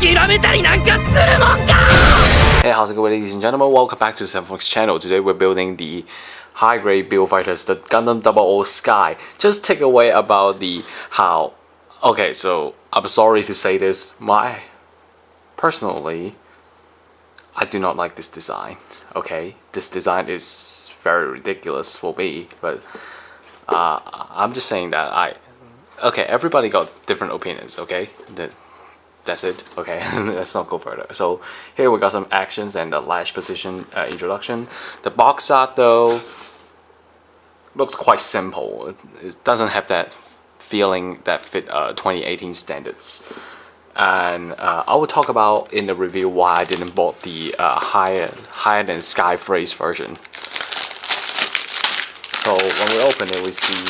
Hey, how's it going, ladies and gentlemen? Welcome back to the Zethythonix channel. Today we're building the high-grade build fighters, the Gundam 00 Sky. Just take away about the how. Okay, so I'm sorry to say this. Personally, I do not like this design. Okay, this design is very ridiculous for me. But I'm just saying that okay, everybody got different opinions. Okay, that's it. Okay, let's not go further. So here we got some actions and the lash position introduction. The box art though looks quite simple. It doesn't have that feeling that fit 2018 standards. And I will talk about in the review why I didn't bought the higher than Sky Phrase version. So when we open it, we see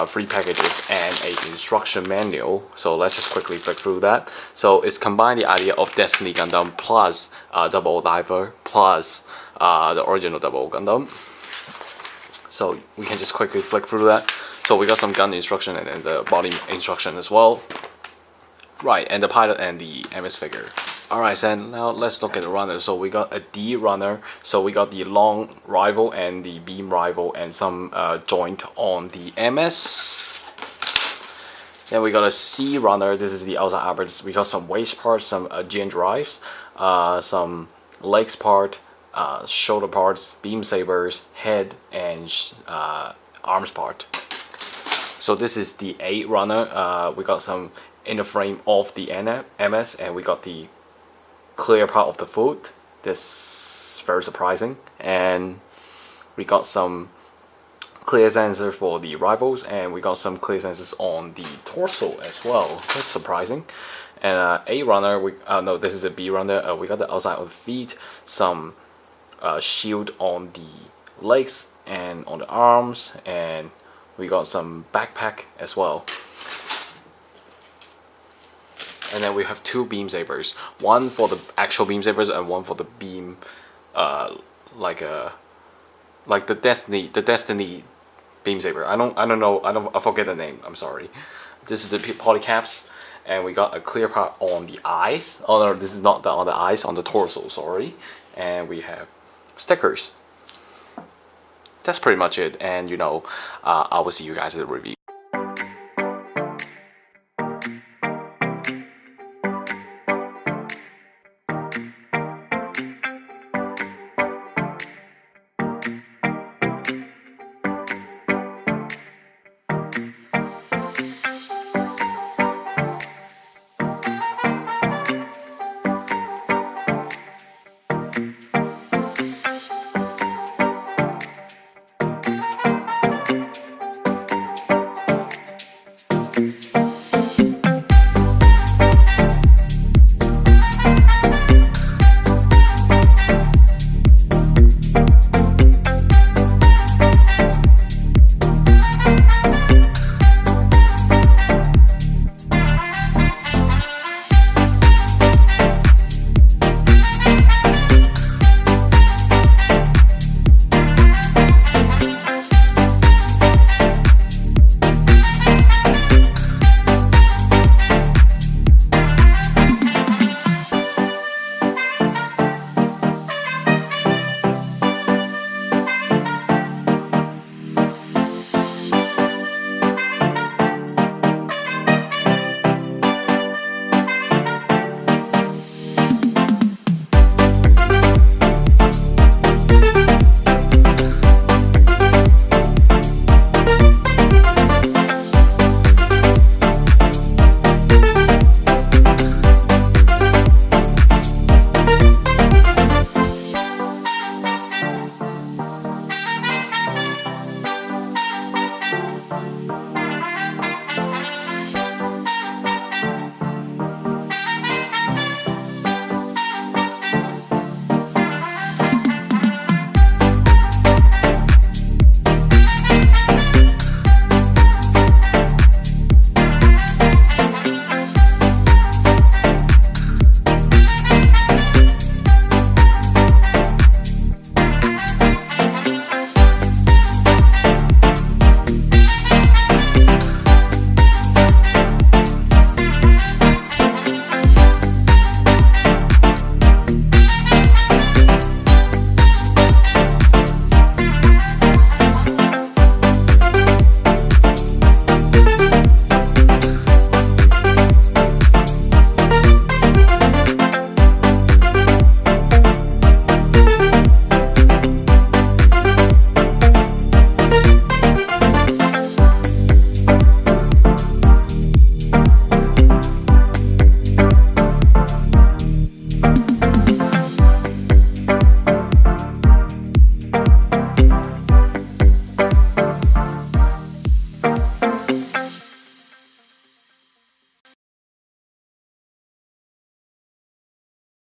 3 packages and a instruction manual. So let's just quickly flick through that. So it's combined the idea of Destiny Gundam plus Double Diver plus the original Double Gundam. So we can just quickly flick through that. So we got some gun instruction and then the body instruction as well. Right, and the pilot and the MS figure. Alright, so now let's look at the runner. So we got a D runner. So we got the long rifle and the beam rifle and some joint on the MS. Then we got a C runner. This is the outside apparatus. We got some waist parts, some GN drives, some legs part, shoulder parts, beam sabers, head, and arms part. So this is the A runner. We got some inner frame of the MS, and we got the clear part of the foot. This is very surprising. And we got some clear sensor for the rifles, and we got some clear sensors on the torso as well. That's surprising. And A runner, no, this is a B runner. We got the outside of the feet, some shield on the legs and on the arms, and we got some backpack as well. And then we have 2 beam sabers, one for the actual beam sabers and one for the beam, like the Destiny beam saber. I forget the name. I'm sorry. This is the polycaps, and we got a clear part on the eyes. Oh no, this is not on the eyes, on the torso. Sorry. And we have stickers. That's pretty much it. And I will see you guys at the review.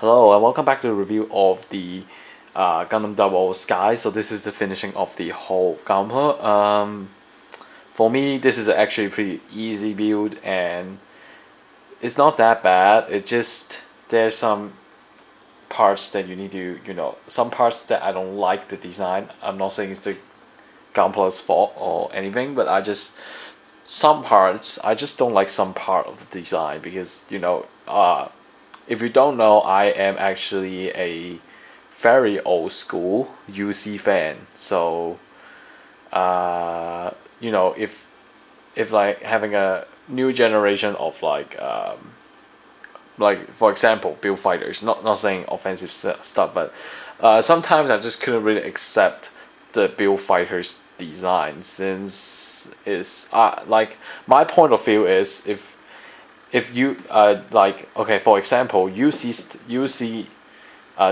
Hello and welcome back to the review of the Gundam Double Sky. So this is the finishing of the whole gunpla. For me, this is actually a pretty easy build and it's not that bad. It just there's some parts that you need to some parts that I don't like the design. I'm not saying it's the gunpla's fault or anything, but some parts I just don't like some part of the design because if you don't know, I am actually a very old school UC fan. So, if like having a new generation of like for example, build fighters. Not saying offensive stuff, but sometimes I just couldn't really accept the build fighters design since it's like my point of view is if you like okay, for example, UC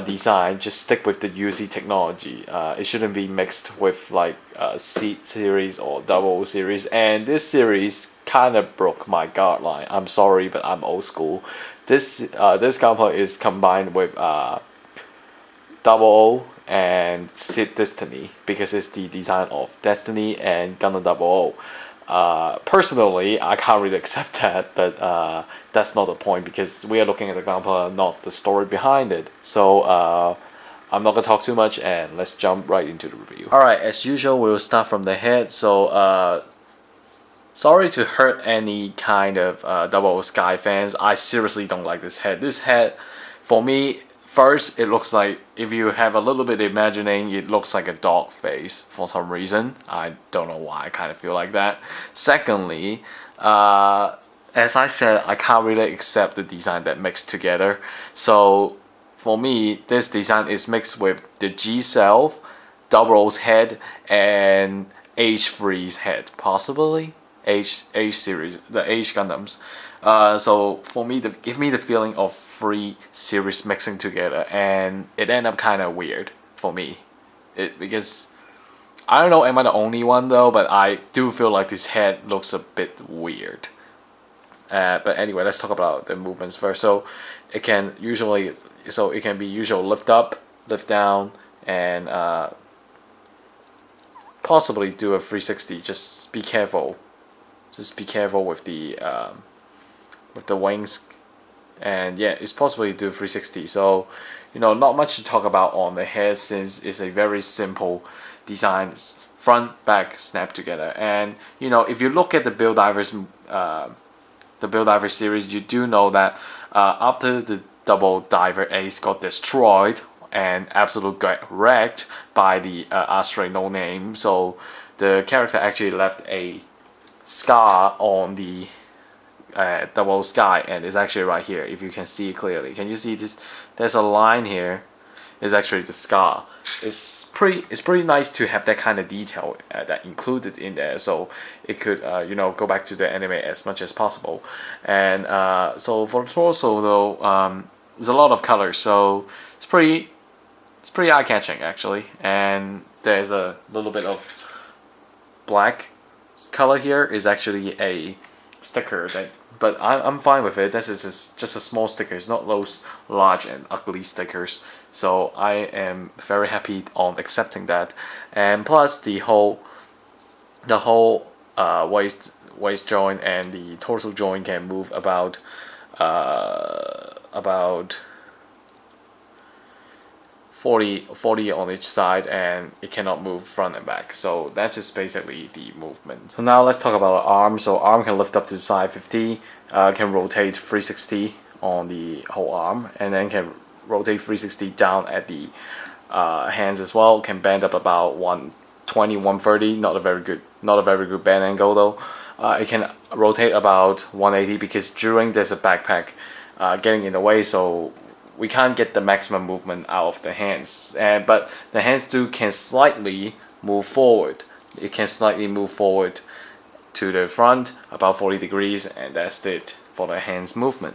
design, just stick with the UC technology. It shouldn't be mixed with like seed series or double series, and this series kind of broke my guideline. I'm sorry, but I'm old school. This gunpla is combined with double O and Seed Destiny because it's the design of Destiny and Gundam Double O. Personally, I can't really accept that, but that's not the point because we are looking at the gunpla, not the story behind it. So I'm not gonna talk too much, and let's jump right into the review. All right, as usual, we'll start from the head. So sorry to hurt any kind of Double Sky fans. I seriously don't like this head. This head, for me, first, it looks like, if you have a little bit of imagining, it looks like a dog face for some reason. I don't know why, I kind of feel like that. Secondly, as I said, I can't really accept the design that mixed together. So for me, this design is mixed with the G Self, Double O's head, and H3's head, possibly. H series, the H Gundams. So for me, give me the feeling of three series mixing together, and it ended up kind of weird for me. Because I don't know, am I the only one though? But I do feel like this head looks a bit weird. But anyway, let's talk about the movements first. So it can be usual lift up, lift down, and possibly do a 360. Just be careful. Just be careful with the wings, and yeah, it's possible to do 360. So not much to talk about on the head since it's a very simple design, front back snap together. And if you look at the Build Divers series, you do know that after the Double Diver Ace got destroyed and absolutely got wrecked by the Astray No Name, so the character actually left a scar on the Double Sky, and it's actually right here. If you can see it clearly, can you see this? There's a line here. It's actually the scar. It's pretty nice to have that kind of detail that included in there, so it could go back to the anime as much as possible. And so for the torso though, there's a lot of colors, so it's pretty eye catching actually. And there's a little bit of black color here is actually a sticker but I'm fine with it. This is just a small sticker. It's not those large and ugly stickers, so I am very happy on accepting that. And plus the whole waist joint and the torso joint can move about 40 on each side, and it cannot move front and back. So that's just basically the movement. So now let's talk about the arm. So arm can lift up to side 50, can rotate 360 on the whole arm, and then can rotate 360 down at the hands as well. Can bend up about 120, 130. Not a very good bend angle though. It can rotate about 180 because during there's a backpack getting in the way, so we can't get the maximum movement out of the hands, but the hands can slightly move forward. It can slightly move forward to the front about 40 degrees, and that's it for the hands movement.